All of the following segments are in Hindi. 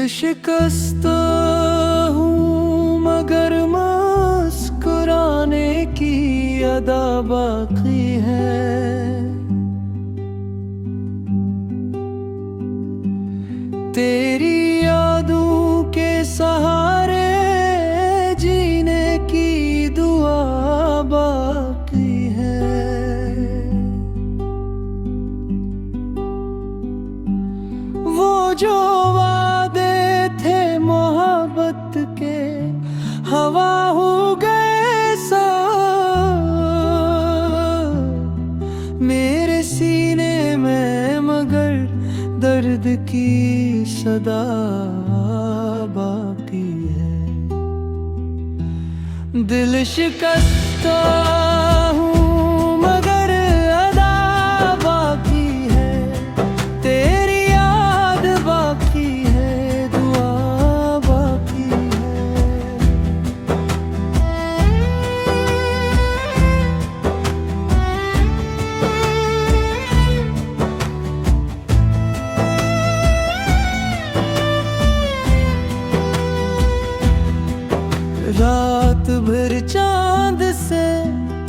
शिकस्त हूँ मगर मुस्कुराने की अदा बाकी है। तेरी यादों के सहारे जीने की दुआ बाकी है। वो जो वादे थे मोहब्बत के हवा हो गए सब मेरे सीने में, मगर दर्द की सदा बाकी है। दिल शिकस्ता हूँ मगर अदा बाकी है। तेरी याद बाकी है, दुआ बाकी है। रात भर चांद से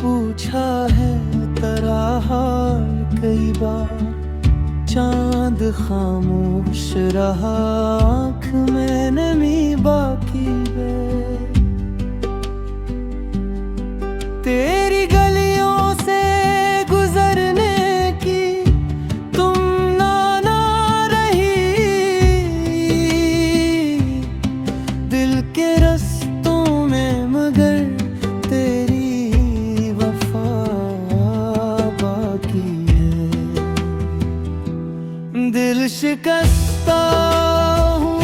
पूछा है तेरा हाल कई बार। चांद खामोश रहा, आँख में नमी बाकी है। तेरी गलियों से गुजरने की तुम ना रही। दिल के रस्तों में मगर तेरी वफा बाकी है। दिल शिकस्ता हूँ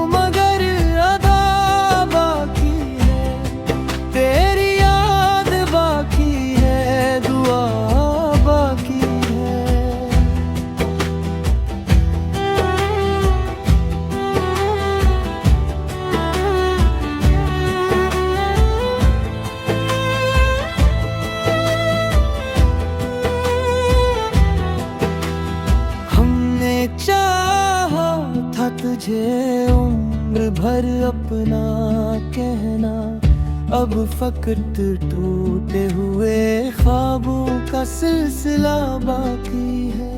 मगर अदा बाकी है। तेरी याद बाकी है, दुआ बाकी है। हमने चाहा था तुझे उम्र भर अपना कहना, अब फकत टूटे हुए ख्वाबों का सिलसिला बाकी है।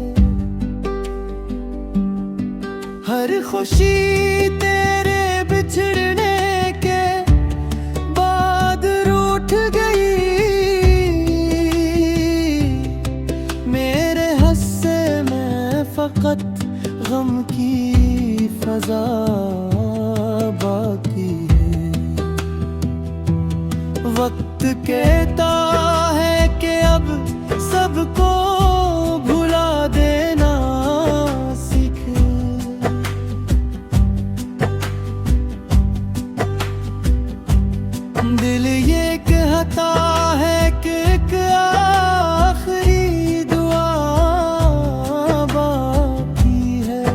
हर खुशी तेरे बिछड़ने के बाद रूठ गई। मेरे हस्से में फकत गम की फजा बाकी है। वक्त कहता है कि अब सबको भुला देना सीख। दिल ये कहता है कि एक आखिरी दुआ बाकी है।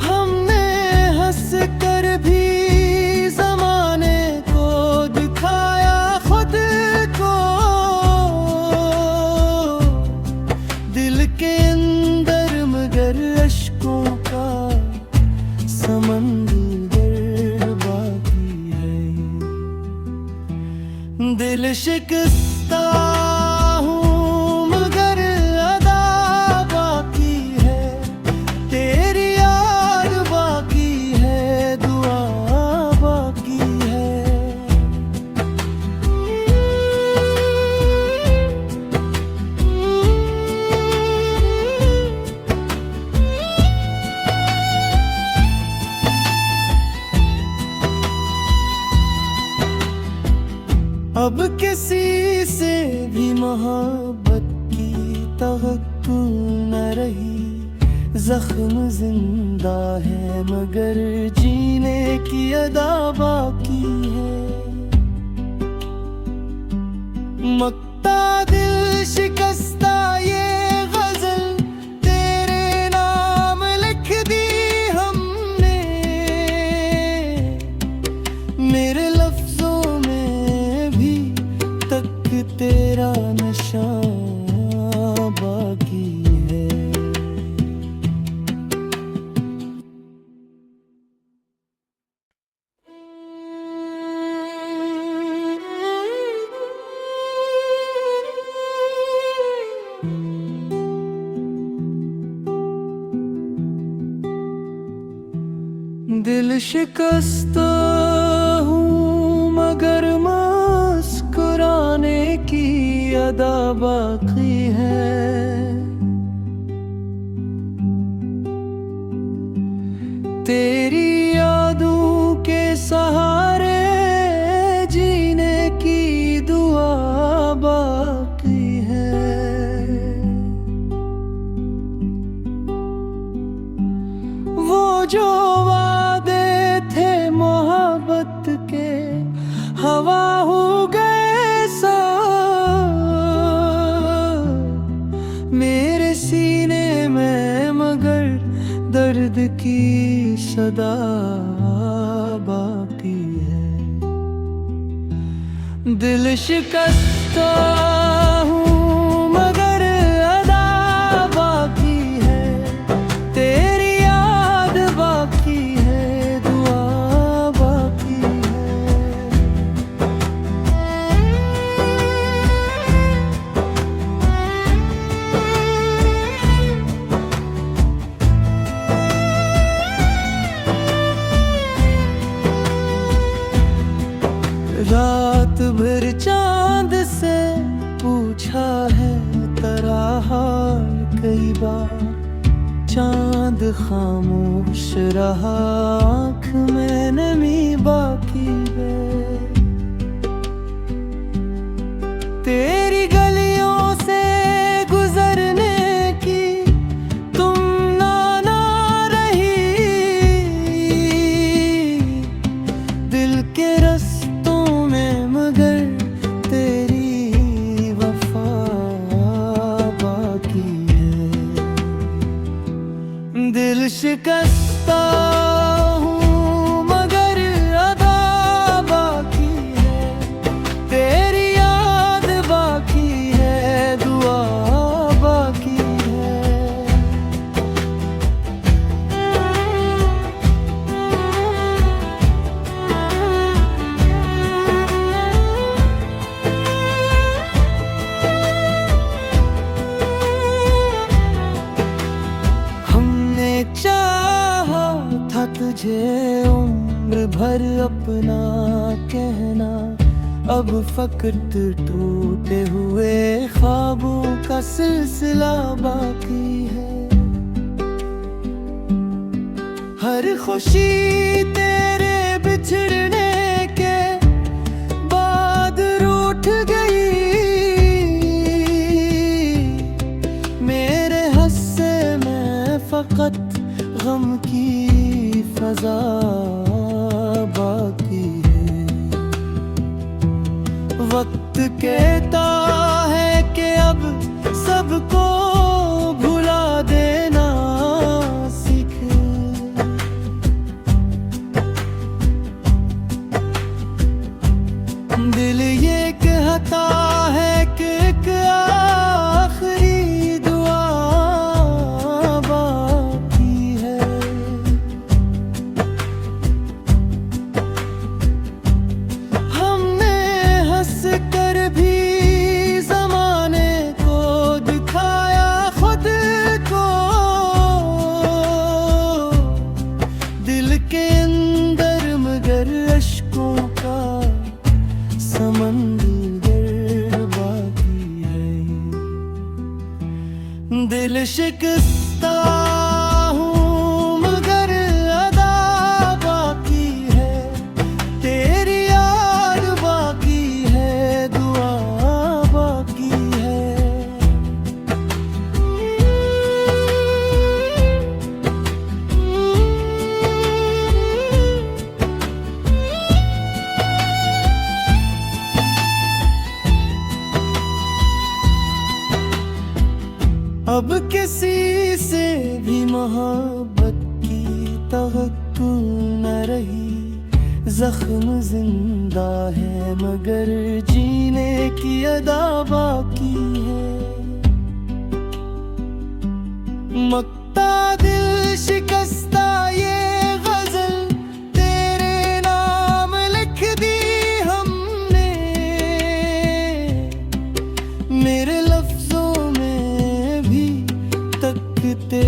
हमने हंस कर भी ज़माने को दिखाया खुद को। दिल के अंदर मगर अश्कों का समंदर बाकी है। दिल शिकस्ता हूँ मगर अदा बाकी है। तेरी याद बाकी है, दुआ बाकी है। अब किसी से भी मोहब्बत की तवक्कुल न रही। जख्म जिंदा है मगर जीने की अदा बाकी है। मक्ता दिल शिकस्ता ये गजल तेरे नाम लिख दी हमने। मेरे लफ्जों में भी तक तेरा नशा बाकी है। दिल शिकस्ता हूँ मगर मुस्कुराने की अदा बाकी है। तेरी यादों के सहारे जीने की दुआ बाकी है। वो जो वादे थे मोहब्बत के हवा हो गए सो, मेरे सीने में मगर दर्द की सदा बाकी है। दिल शिकस्ता हूँ मगर अदा बाकी है। तेरी याद बाकी है, दुआ बाकी रात भर चांद से पूछा है तेरा हाल कई बार। चांद खामोश रहा, आँख में नमी बाकी है। तेरी गलियों से गुजरने की तुम ना रही। दिल के रस्तों में मगर तेरी वफा बाकी है। दिल शिकस्ता हूँ मगर अदा बाकी है। तेरी याद बाकी है, दुआ बाकी है। हमने चाहा था तुझे उम्र भर अपना कहना, अब फकत टूटे हुए ख्वाबों का सिलसिला बाकी है। हर खुशी तेरे बिछड़ने के बाद रूठ गई। मेरे हस्से में फकत गम की फजा बाकी है। वक्त कहता है कि अब सबको भुला देना सीख। दिल ये कहता है कि एक आखिरी दुआ बाकी है। हमने हंस कर भी ज़माने को दिखाया खुद को। दिल के अंदर मगर अश्कों का समंदर बाकी है। दिल शिकस्ता हूँ मगर अदा बाकी है। तेरी याद बाकी है, दुआ बाकी है। अब किसी से भी मोहब्बत की तवक्कुल न रही। जख्म जिंदा है मगर जीने की अदा बाकी है। मक्ता दिल शिकस्ता ये गजल तेरे नाम लिख दी हमने। मेरे लफ्जों में भी तकते